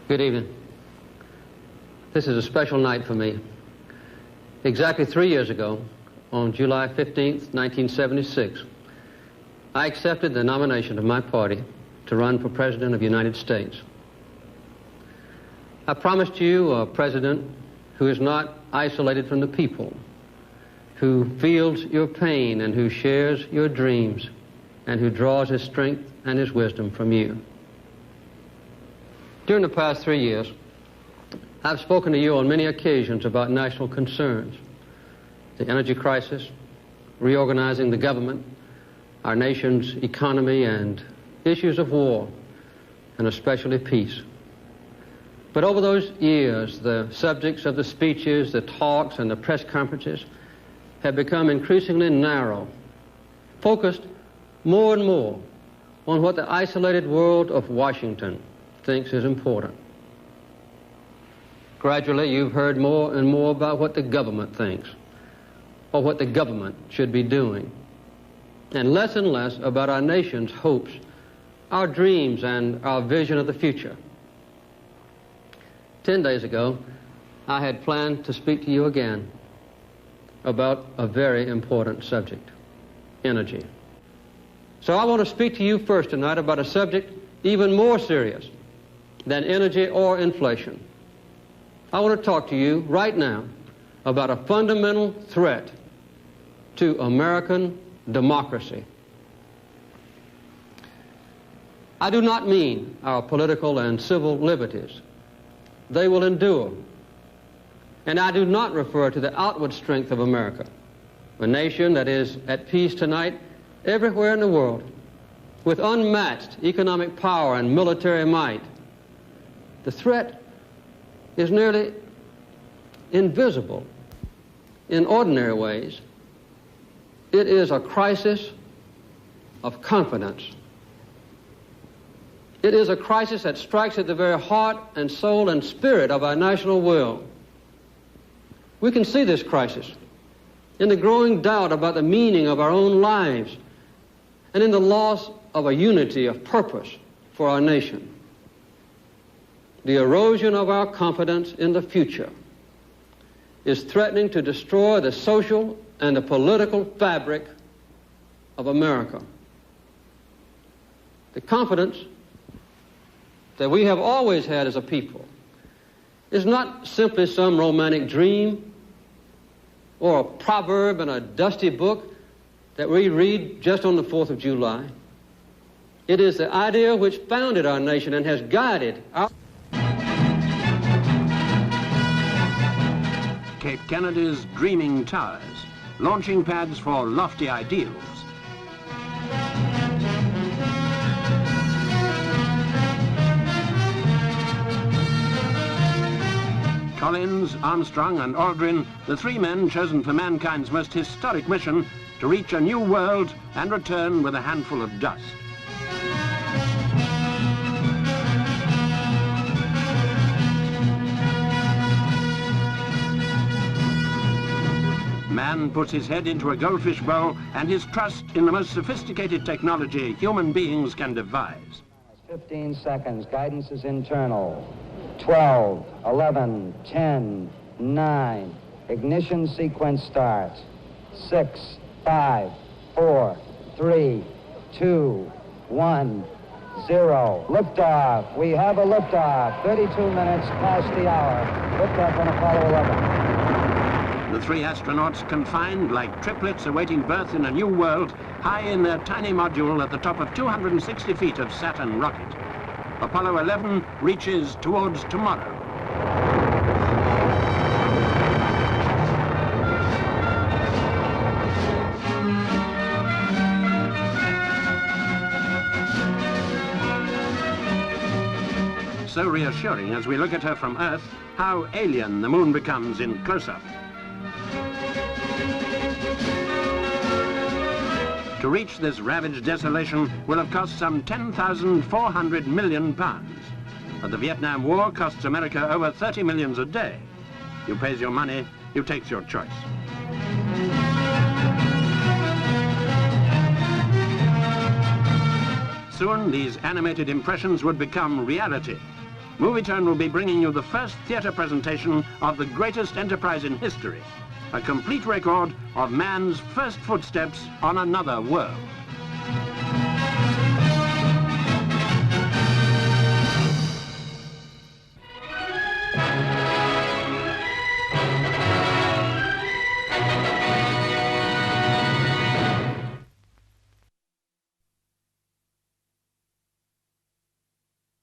Good evening. This is a special night for me. Exactly 3 years ago, on July 15th, 1976, I accepted the nomination of my party to run for President of the United States. I promised you a president who is not isolated from the people, who feels your pain and who shares your dreams, and who draws his strength and his wisdom from you. During the past 3 years, I've spoken to you on many occasions about national concerns: the energy crisis, reorganizing the government, our nation's economy, and issues of war, and especially peace. But over those years, the subjects of the speeches, the talks, and the press conferences have become increasingly narrow, focused more and more on what the isolated world of Washington thinks is important. Gradually, you've heard more and more about what the government thinks, or what the government should be doing, and less about our nation's hopes, our dreams, and our vision of the future. 10 days ago, I had planned to speak to you again about a very important subject: energy. So I want to speak to you first tonight about a subject even more serious than energy or inflation. I want to talk to you right now about a fundamental threat to American democracy. I do not mean our political and civil liberties. They will endure. And I do not refer to the outward strength of America, a nation that is at peace tonight everywhere in the world, with unmatched economic power and military might. The threat is nearly invisible in ordinary ways. It is a crisis of confidence. It is a crisis that strikes at the very heart and soul and spirit of our national will. We can see this crisis in the growing doubt about the meaning of our own lives and in the loss of a unity of purpose for our nation. The erosion of our confidence in the future is threatening to destroy the social and the political fabric of America. The confidence that we have always had as a people is not simply some romantic dream or a proverb in a dusty book that we read just on the 4th of July. It is the idea which founded our nation and has guided our... Cape Kennedy's dreaming towers, launching pads for lofty ideals. Collins, Armstrong, and Aldrin, the three men chosen for mankind's most historic mission to reach a new world and return with a handful of dust. Man puts his head into a goldfish bowl and his trust in the most sophisticated technology human beings can devise. 15 seconds. Guidance is internal. 12, 11, 10, 9. Ignition sequence starts. 6, 5, 4, 3, 2, 1, 0. Liftoff. We have a liftoff. 32 minutes past the hour. Liftoff on Apollo 11. The three astronauts confined like triplets awaiting birth in a new world, high in their tiny module at the top of 260 feet of Saturn rocket. Apollo 11 reaches towards tomorrow. So reassuring as we look at her from Earth, how alien the moon becomes in close-up. To reach this ravaged desolation will have cost some 10,400 million pounds. But the Vietnam War costs America over 30 millions a day. You pays your money, you takes your choice. Soon these animated impressions would become reality. Movie Turn will be bringing you the first theatre presentation of the greatest enterprise in history, a complete record of man's first footsteps on another world.